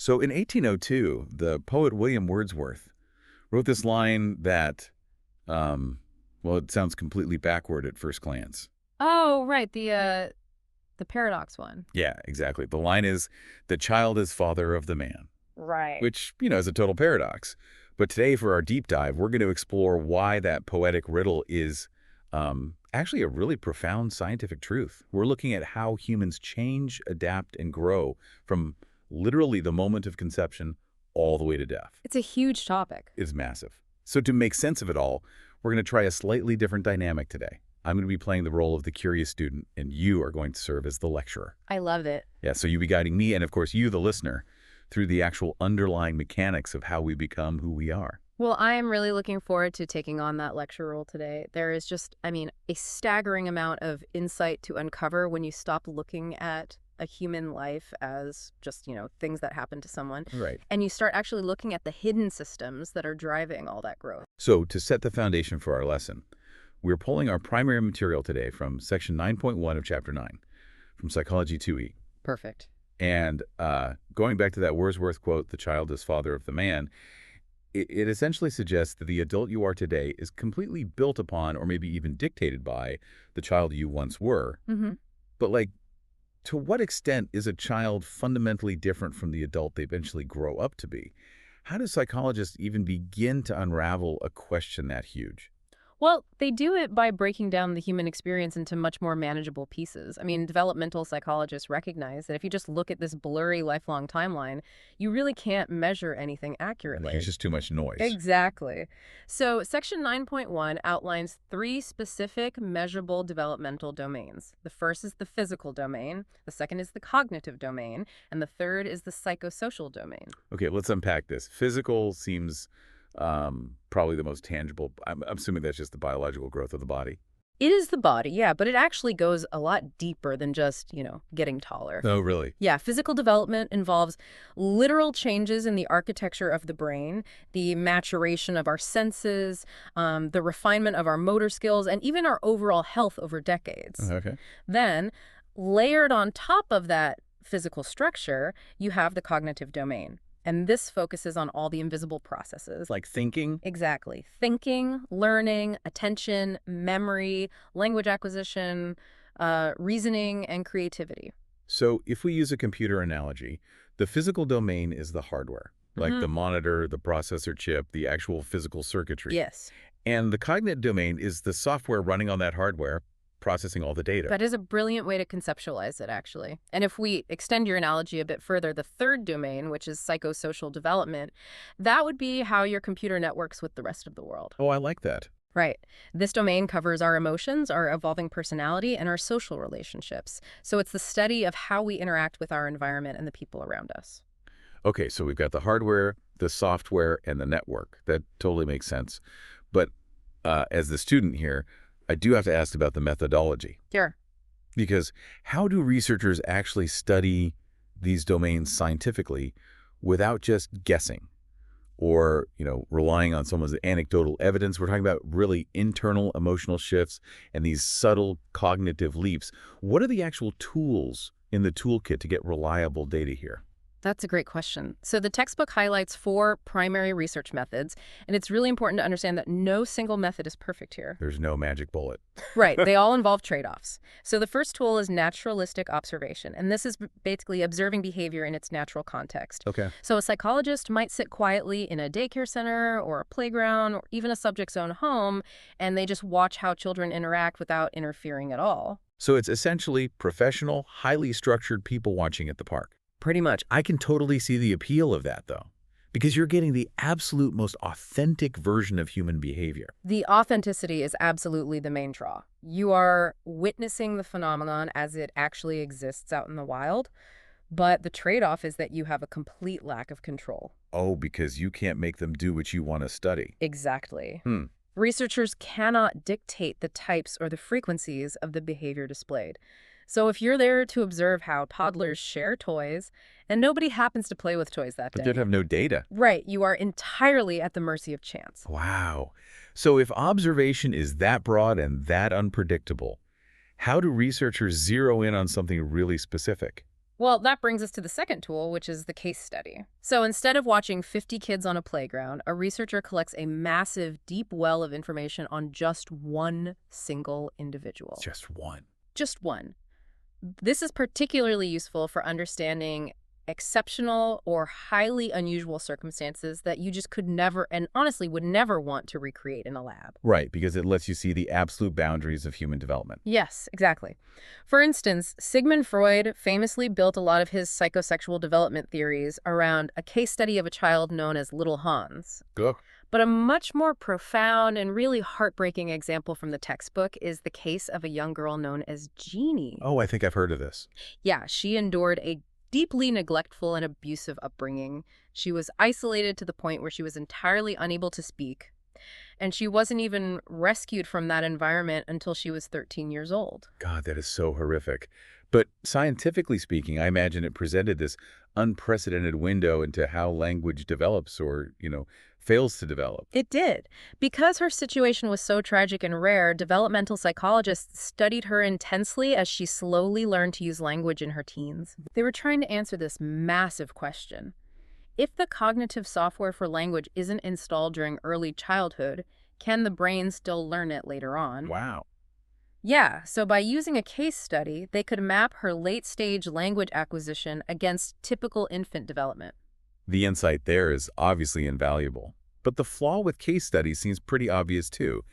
So in 1802, the poet William Wordsworth wrote this line that, well, it sounds completely backward at first glance. Oh, right, the paradox one. Yeah, exactly. The line is, "The child is father of the man," Right. which, is a total paradox. But today, for our deep dive, we're going to explore why that poetic riddle is actually a really profound scientific truth. We're looking at how humans change, adapt, and grow from literally the moment of conception all the way to death. It's a huge topic. It's massive. So to make sense of it all, we're going to try a slightly different dynamic today. I'm going to be playing the role of the curious student, and you are going to serve as the lecturer. I love it. Yeah, so you'll be guiding me and, of course, you, the listener, through the actual underlying mechanics of how we become who we are. Well, I am really looking forward to taking on that lecture role today. There is just, a staggering amount of insight to uncover when you stop looking at a human life as just, things that happen to someone. Right. And you start actually looking at the hidden systems that are driving all that growth. So to set the foundation for our lesson, we're pulling our primary material today from section 9.1 of chapter 9, from Psychology 2E. Perfect. And going back to that Wordsworth quote, "The child is father of the man," it essentially suggests that the adult you are today is completely built upon, or maybe even dictated by, the child you once were. Mm-hmm. But to what extent is a child fundamentally different from the adult they eventually grow up to be? How do psychologists even begin to unravel a question that huge? Well, they do it by breaking down the human experience into much more manageable pieces. Developmental psychologists recognize that if you just look at this blurry lifelong timeline, you really can't measure anything accurately. There's just too much noise. Exactly. So Section 9.1 outlines 3 specific measurable developmental domains. The first is the physical domain, the second is the cognitive domain, and the third is the psychosocial domain. Okay, let's unpack this. Physical seems probably the most tangible. I'm assuming that's just the biological growth of the body. It is the body, yeah, but it actually goes a lot deeper than just, getting taller. Oh, really? Yeah, physical development involves literal changes in the architecture of the brain, the maturation of our senses, the refinement of our motor skills, and even our overall health over decades. Okay. Then, layered on top of that physical structure, you have the cognitive domain. And this focuses on all the invisible processes. Like thinking? Exactly. Thinking, learning, attention, memory, language acquisition, reasoning, and creativity. So if we use a computer analogy, the physical domain is the hardware, like the monitor, the processor chip, the actual physical circuitry. Yes. And the cognitive domain is the software running on that hardware, processing all the data. That is a brilliant way to conceptualize it, actually. And if we extend your analogy a bit further, the third domain, which is psychosocial development, that would be how your computer networks with the rest of the world. Oh, I like that. Right. This domain covers our emotions, our evolving personality, and our social relationships. So it's the study of how we interact with our environment and the people around us. Okay, so we've got the hardware, the software, and the network. That totally makes sense. But as the student here, I do have to ask about the methodology. Sure. Because how do researchers actually study these domains scientifically without just guessing or, relying on someone's anecdotal evidence? We're talking about really internal emotional shifts and these subtle cognitive leaps. What are the actual tools in the toolkit to get reliable data here? That's a great question. So the textbook highlights 4 primary research methods, and it's really important to understand that no single method is perfect here. There's no magic bullet. Right. They all involve trade-offs. So the first tool is naturalistic observation, and this is basically observing behavior in its natural context. Okay. So a psychologist might sit quietly in a daycare center or a playground or even a subject's own home, and they just watch how children interact without interfering at all. So it's essentially professional, highly structured people watching at the park. Pretty much. I can totally see the appeal of that, though, because you're getting the absolute most authentic version of human behavior. The authenticity is absolutely the main draw. You are witnessing the phenomenon as it actually exists out in the wild, but the trade-off is that you have a complete lack of control. Oh, because you can't make them do what you want to study. Exactly. Researchers cannot dictate the types or the frequencies of the behavior displayed. So if you're there to observe how toddlers share toys, and nobody happens to play with toys that day. But you'd have no data. Right. You are entirely at the mercy of chance. Wow. So if observation is that broad and that unpredictable, how do researchers zero in on something really specific? Well, that brings us to the second tool, which is the case study. So instead of watching 50 kids on a playground, a researcher collects a massive, deep well of information on just one single individual. Just one. Just one. This is particularly useful for understanding exceptional or highly unusual circumstances that you just could never, and honestly would never want to recreate in a lab. Right, because it lets you see the absolute boundaries of human development. Yes, exactly. For instance, Sigmund Freud famously built a lot of his psychosexual development theories around a case study of a child known as Little Hans. Ugh. But a much more profound and really heartbreaking example from the textbook is the case of a young girl known as Genie. Oh, I think I've heard of this. Yeah, she endured a deeply neglectful and abusive upbringing. She was isolated to the point where she was entirely unable to speak. And she wasn't even rescued from that environment until she was 13 years old. God, that is so horrific. But scientifically speaking, I imagine it presented this unprecedented window into how language develops or, fails to develop. It did. Because her situation was so tragic and rare, developmental psychologists studied her intensely as she slowly learned to use language in her teens. They were trying to answer this massive question. If the cognitive software for language isn't installed during early childhood, can the brain still learn it later on? Wow. Yeah, so by using a case study, they could map her late-stage language acquisition against typical infant development. The insight there is obviously invaluable. But the flaw with case studies seems pretty obvious too.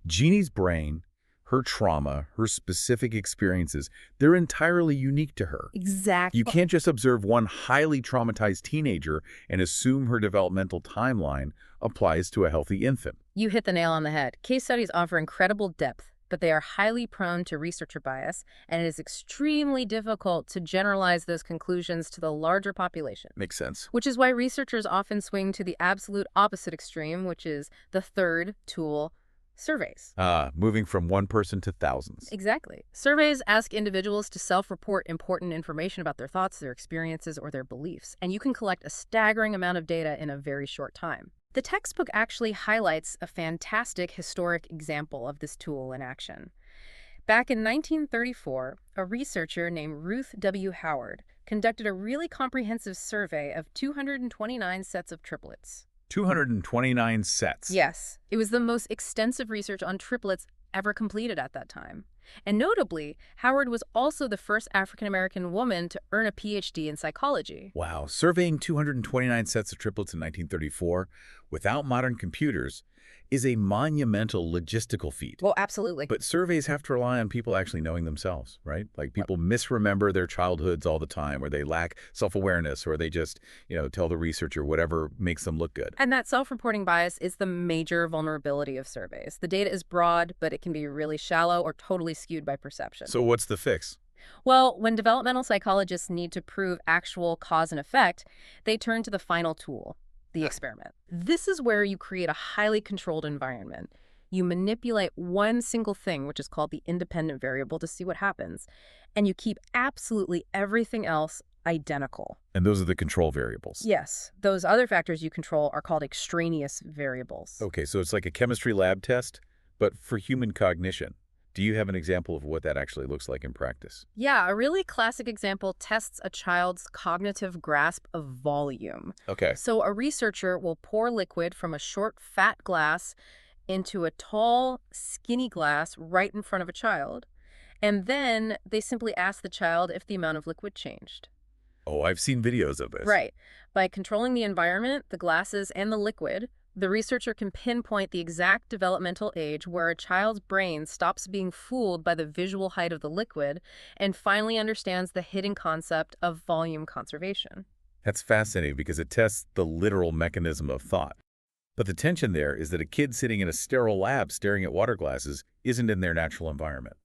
Jeannie's brain, her trauma, her specific experiences, they're entirely unique to her. Exactly. You can't just observe one highly traumatized teenager and assume her developmental timeline applies to a healthy infant. You hit the nail on the head. Case studies offer incredible depth, but they are highly prone to researcher bias, and it is extremely difficult to generalize those conclusions to the larger population. Makes sense. Which is why researchers often swing to the absolute opposite extreme, which is the third tool, surveys. Moving from one person to thousands. Exactly. Surveys ask individuals to self-report important information about their thoughts, their experiences, or their beliefs, and you can collect a staggering amount of data in a very short time. The textbook actually highlights a fantastic historic example of this tool in action. Back in 1934, a researcher named Ruth W. Howard conducted a really comprehensive survey of 229 sets of triplets. 229 sets. Yes, it was the most extensive research on triplets ever completed at that time. And notably, Howard was also the first African-American woman to earn a PhD in psychology. Wow, surveying 229 sets of triplets in 1934 without modern computers is a monumental logistical feat. Well, absolutely. But surveys have to rely on people actually knowing themselves, right? Like people misremember their childhoods all the time, or they lack self-awareness, or they just, tell the researcher whatever makes them look good. And that self-reporting bias is the major vulnerability of surveys. The data is broad, but it can be really shallow or totally skewed by perception. So what's the fix? Well, when developmental psychologists need to prove actual cause and effect, they turn to the final tool, the experiment. This is where you create a highly controlled environment. You manipulate one single thing, which is called the independent variable, to see what happens. And you keep absolutely everything else identical. And those are the control variables. Yes. Those other factors you control are called extraneous variables. Okay, so it's like a chemistry lab test, but for human cognition. Do you have an example of what that actually looks like in practice? Yeah, a really classic example tests a child's cognitive grasp of volume. Okay. So a researcher will pour liquid from a short, fat glass into a tall, skinny glass right in front of a child. And then they simply ask the child if the amount of liquid changed. Oh, I've seen videos of this. Right. By controlling the environment, the glasses, and the liquid, the researcher can pinpoint the exact developmental age where a child's brain stops being fooled by the visual height of the liquid and finally understands the hidden concept of volume conservation. That's fascinating because it tests the literal mechanism of thought. But the tension there is that a kid sitting in a sterile lab staring at water glasses isn't in their natural environment.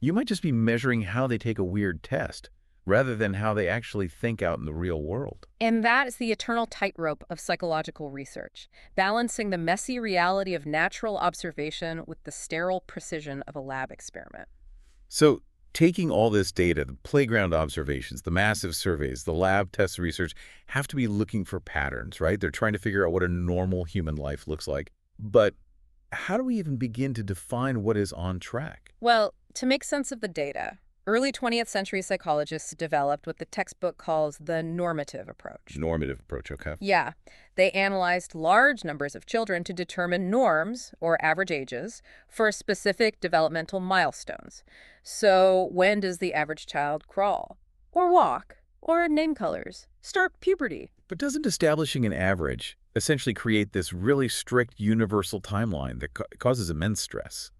You might just be measuring how they take a weird test, rather than how they actually think out in the real world. And that is the eternal tightrope of psychological research, balancing the messy reality of natural observation with the sterile precision of a lab experiment. So, taking all this data, the playground observations, the massive surveys, the lab test research, have to be looking for patterns, right? They're trying to figure out what a normal human life looks like. But how do we even begin to define what is on track? Well, to make sense of the data, Early 20th century psychologists developed what the textbook calls the normative approach. Normative approach, okay. Yeah, they analyzed large numbers of children to determine norms, or average ages, for specific developmental milestones. So, when does the average child crawl, or walk, or name colors, start puberty? But doesn't establishing an average essentially create this really strict universal timeline that causes immense stress?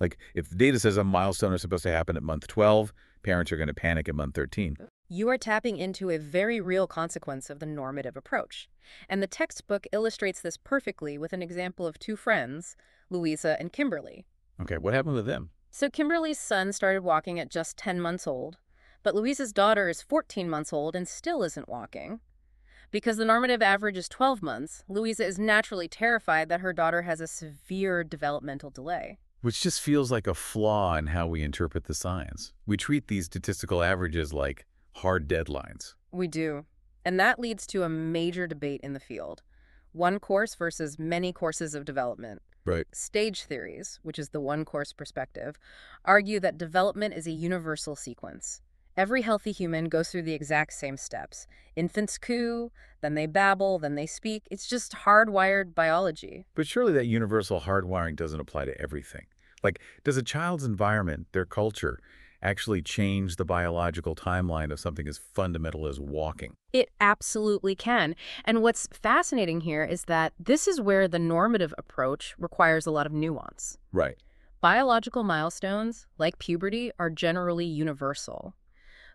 Like, if the data says a milestone is supposed to happen at month 12, parents are going to panic at month 13. You are tapping into a very real consequence of the normative approach. And the textbook illustrates this perfectly with an example of two friends, Louisa and Kimberly. Okay, what happened with them? So Kimberly's son started walking at just 10 months old, but Louisa's daughter is 14 months old and still isn't walking. Because the normative average is 12 months, Louisa is naturally terrified that her daughter has a severe developmental delay. Which just feels like a flaw in how we interpret the science. We treat these statistical averages like hard deadlines. We do. And that leads to a major debate in the field. One course versus many courses of development. Right. Stage theories, which is the one course perspective, argue that development is a universal sequence. Every healthy human goes through the exact same steps. Infants coo, then they babble, then they speak. It's just hardwired biology. But surely that universal hardwiring doesn't apply to everything. Like, does a child's environment, their culture, actually change the biological timeline of something as fundamental as walking? It absolutely can. And what's fascinating here is that this is where the normative approach requires a lot of nuance. Right. Biological milestones, like puberty, are generally universal.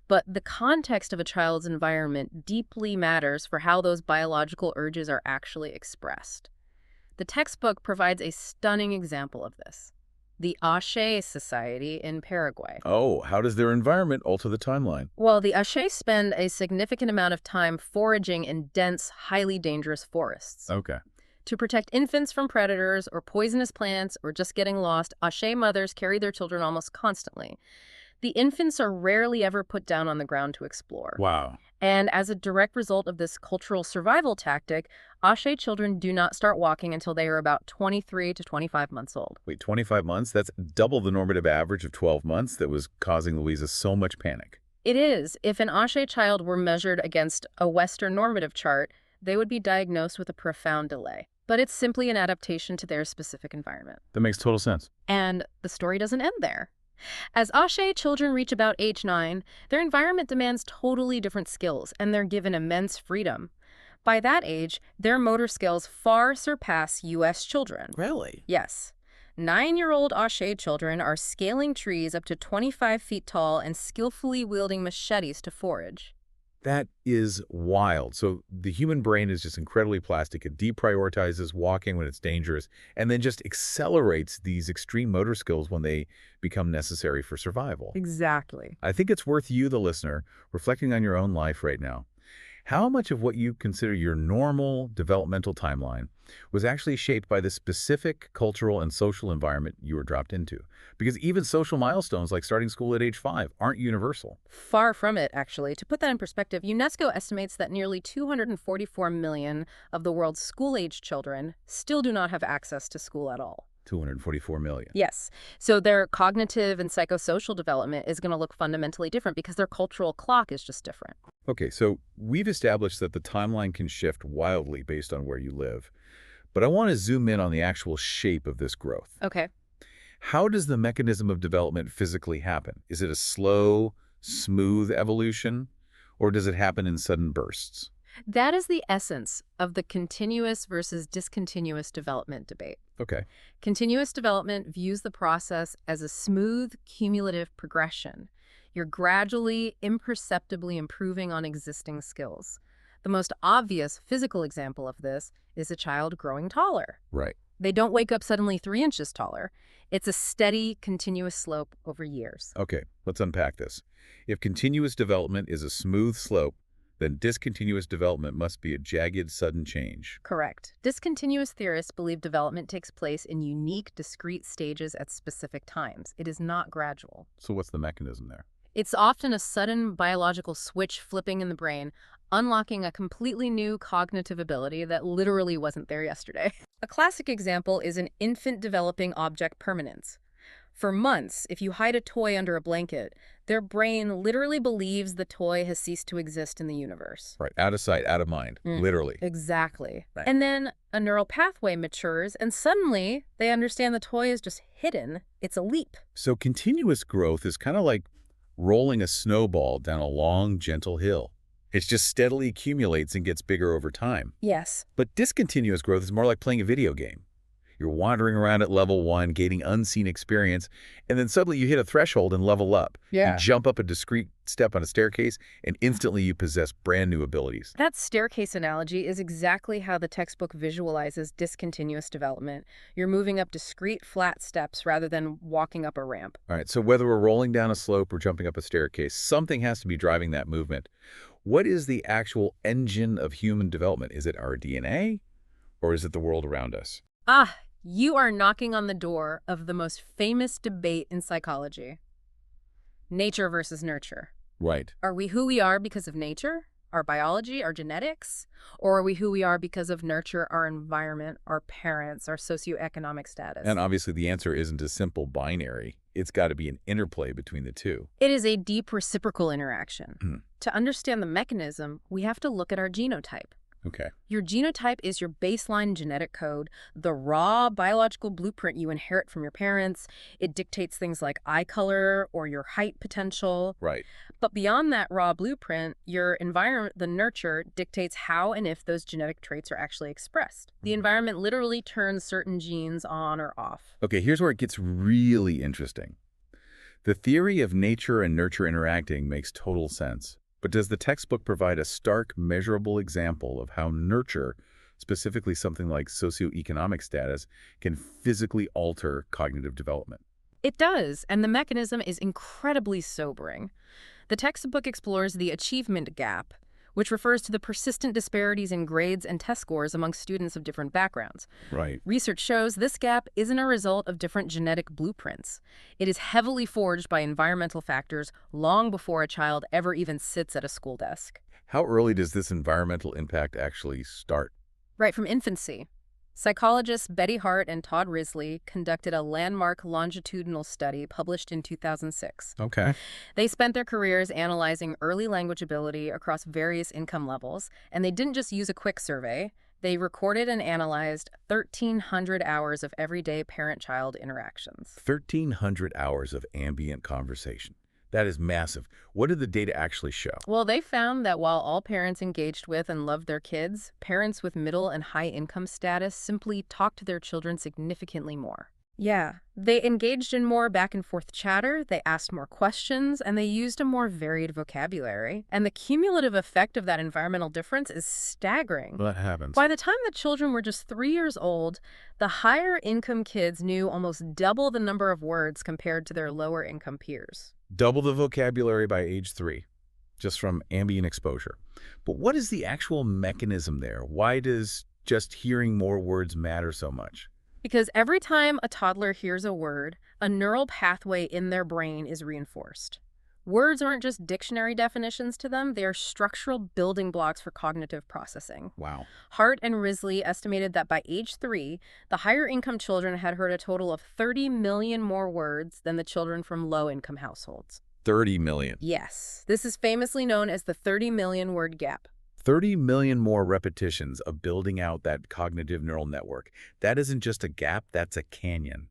But the context of a child's environment deeply matters for how those biological urges are actually expressed. The textbook provides a stunning example of this. The Aché Society in Paraguay. Oh, how does their environment alter the timeline? Well, the Aché spend a significant amount of time foraging in dense, highly dangerous forests. Okay. To protect infants from predators or poisonous plants or just getting lost, Aché mothers carry their children almost constantly. The infants are rarely ever put down on the ground to explore. Wow. And as a direct result of this cultural survival tactic, Aché children do not start walking until they are about 23 to 25 months old. Wait, 25 months? That's double the normative average of 12 months that was causing Louisa so much panic. It is. If an Aché child were measured against a Western normative chart, they would be diagnosed with a profound delay. But it's simply an adaptation to their specific environment. That makes total sense. And the story doesn't end there. As Aché children reach about age 9, their environment demands totally different skills, and they're given immense freedom. By that age, their motor skills far surpass U.S. children. Really? Yes. 9-year-old Aché children are scaling trees up to 25 feet tall and skillfully wielding machetes to forage. That is wild. So the human brain is just incredibly plastic. It deprioritizes walking when it's dangerous and then just accelerates these extreme motor skills when they become necessary for survival. Exactly. I think it's worth you, the listener, reflecting on your own life right now. How much of what you consider your normal developmental timeline was actually shaped by the specific cultural and social environment you were dropped into? Because even social milestones like starting school at age 5 aren't universal. Far from it, actually. To put that in perspective, UNESCO estimates that nearly 244 million of the world's school-age children still do not have access to school at all. 244 million. Yes. So their cognitive and psychosocial development is going to look fundamentally different because their cultural clock is just different. Okay, so we've established that the timeline can shift wildly based on where you live. But I want to zoom in on the actual shape of this growth. Okay. How does the mechanism of development physically happen? Is it a slow, smooth evolution, or does it happen in sudden bursts? That is the essence of the continuous versus discontinuous development debate. Okay. Continuous development views the process as a smooth, cumulative progression. You're gradually, imperceptibly improving on existing skills. The most obvious physical example of this is a child growing taller. Right. They don't wake up suddenly 3 inches taller. It's a steady, continuous slope over years. Okay, let's unpack this. If continuous development is a smooth slope, then discontinuous development must be a jagged, sudden change. Correct. Discontinuous theorists believe development takes place in unique, discrete stages at specific times. It is not gradual. So what's the mechanism there? It's often a sudden biological switch flipping in the brain, unlocking a completely new cognitive ability that literally wasn't there yesterday. A classic example is an infant developing object permanence. For months, if you hide a toy under a blanket, their brain literally believes the toy has ceased to exist in the universe. Right. Out of sight, out of mind, literally. Exactly. Right. And then a neural pathway matures, and suddenly they understand the toy is just hidden. It's a leap. So continuous growth is kind of like rolling a snowball down a long, gentle hill. It just steadily accumulates and gets bigger over time. Yes. But discontinuous growth is more like playing a video game. You're wandering around at level 1, gaining unseen experience, and then suddenly you hit a threshold and level up. Yeah. You jump up a discrete step on a staircase, and instantly you possess brand new abilities. That staircase analogy is exactly how the textbook visualizes discontinuous development. You're moving up discrete, flat steps rather than walking up a ramp. All right, so whether we're rolling down a slope or jumping up a staircase, something has to be driving that movement. What is the actual engine of human development? Is it our DNA, or is it the world around us? You are knocking on the door of the most famous debate in psychology. Nature versus nurture. Right. Are we who we are because of nature, our biology, our genetics? Or are we who we are because of nurture, our environment, our parents, our socioeconomic status? And obviously the answer isn't a simple binary. It's got to be an interplay between the two. It is a deep reciprocal interaction. To understand the mechanism, we have to look at our genotype. Okay. Your genotype is your baseline genetic code, the raw biological blueprint you inherit from your parents. It dictates things like eye color or your height potential. Right. But beyond that raw blueprint, your environment, the nurture, dictates how and if those genetic traits are actually expressed. The environment literally turns certain genes on or off. Okay, here's where it gets really interesting. The theory of nature and nurture interacting makes total sense. But does the textbook provide a stark, measurable example of how nurture, specifically something like socioeconomic status, can physically alter cognitive development? It does, and the mechanism is incredibly sobering. The textbook explores the achievement gap, which refers to the persistent disparities in grades and test scores among students of different backgrounds. Right. Research shows this gap isn't a result of different genetic blueprints. It is heavily forged by environmental factors long before a child ever even sits at a school desk. How early does this environmental impact actually start? Right from infancy. Psychologists Betty Hart and Todd Risley conducted a landmark longitudinal study published in 2006. Okay. They spent their careers analyzing early language ability across various income levels, and they didn't just use a quick survey. They recorded and analyzed 1,300 hours of everyday parent-child interactions. 1,300 hours of ambient conversation. That is massive. What did the data actually show? Well, they found that while all parents engaged with and loved their kids, parents with middle and high income status simply talked to their children significantly more. Yeah, they engaged in more back and forth chatter, they asked more questions, and they used a more varied vocabulary. And the cumulative effect of that environmental difference is staggering. Well, that happens. By the time the children were just 3 years old, the higher income kids knew almost double the number of words compared to their lower income peers. Double the vocabulary by age 3, just from ambient exposure. But what is the actual mechanism there? Why does just hearing more words matter so much? Because every time a toddler hears a word, a neural pathway in their brain is reinforced. Words aren't just dictionary definitions to them, they are structural building blocks for cognitive processing. Wow. Hart and Risley estimated that by age 3, the higher income children had heard a total of 30 million more words than the children from low income households. 30 million. Yes, this is famously known as the 30 million word gap. 30 million more repetitions of building out that cognitive neural network. That isn't just a gap, that's a canyon.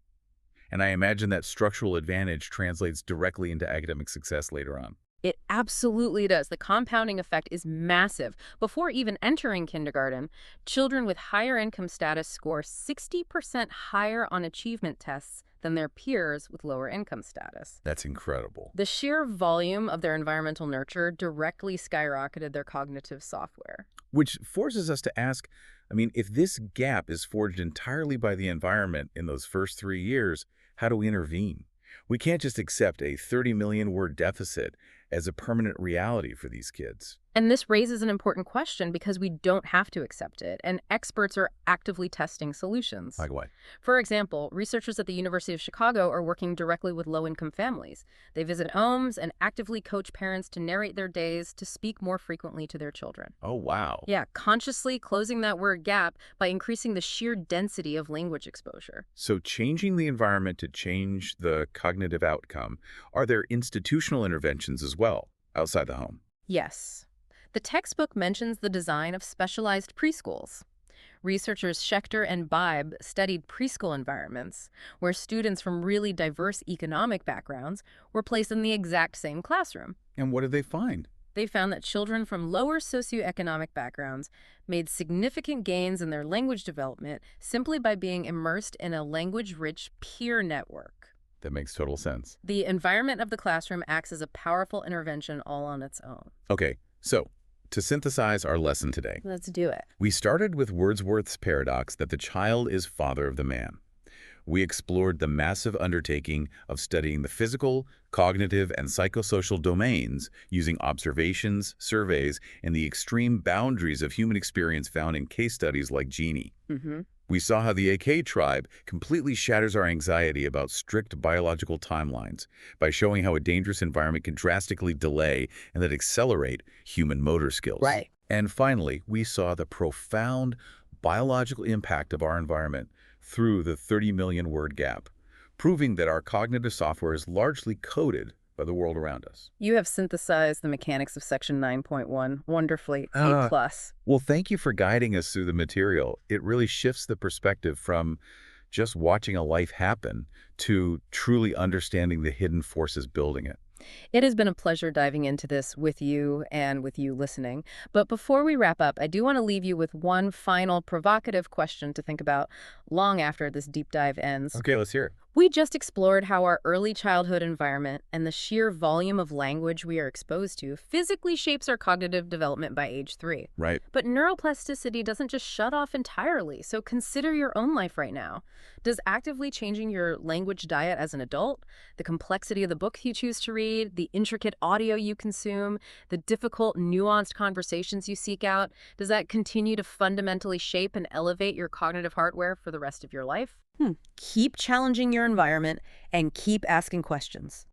And I imagine that structural advantage translates directly into academic success later on. It absolutely does. The compounding effect is massive. Before even entering kindergarten, children with higher income status score 60% higher on achievement tests than their peers with lower income status. That's incredible. The sheer volume of their environmental nurture directly skyrocketed their cognitive software. Which forces us to ask, if this gap is forged entirely by the environment in those first 3 years, how do we intervene? We can't just accept a 30 million word deficit as a permanent reality for these kids. And this raises an important question because we don't have to accept it, and experts are actively testing solutions. Like what? For example, researchers at the University of Chicago are working directly with low-income families. They visit homes and actively coach parents to narrate their days to speak more frequently to their children. Oh, wow. Yeah, consciously closing that word gap by increasing the sheer density of language exposure. So changing the environment to change the cognitive outcome, are there institutional interventions as well outside the home? Yes. The textbook mentions the design of specialized preschools. Researchers Schechter and Bibe studied preschool environments where students from really diverse economic backgrounds were placed in the exact same classroom. And what did they find? They found that children from lower socioeconomic backgrounds made significant gains in their language development simply by being immersed in a language-rich peer network. That makes total sense. The environment of the classroom acts as a powerful intervention all on its own. Okay, so to synthesize our lesson today, Let's do it. we started with Wordsworth's paradox that the child is father of the man. We explored the massive undertaking of studying the physical, cognitive, and psychosocial domains using observations, surveys, and the extreme boundaries of human experience found in case studies like Genie. We saw how the AK tribe completely shatters our anxiety about strict biological timelines by showing how a dangerous environment can drastically delay and then accelerate human motor skills. Right. And finally, we saw the profound biological impact of our environment through the 30 million word gap, proving that our cognitive software is largely coded by the world around us. You have synthesized the mechanics of Section 9.1 wonderfully. A+. Well, thank you for guiding us through the material. It really shifts the perspective from just watching a life happen to truly understanding the hidden forces building it. It has been a pleasure diving into this with you and with you listening. But before we wrap up, I do want to leave you with one final provocative question to think about long after this deep dive ends. Okay, let's hear it. We just explored how our early childhood environment and the sheer volume of language we are exposed to physically shapes our cognitive development by age 3. Right. But neuroplasticity doesn't just shut off entirely, so consider your own life right now. Does actively changing your language diet as an adult, the complexity of the books you choose to read, the intricate audio you consume, the difficult, nuanced conversations you seek out, does that continue to fundamentally shape and elevate your cognitive hardware for the rest of your life? Keep challenging your environment and keep asking questions.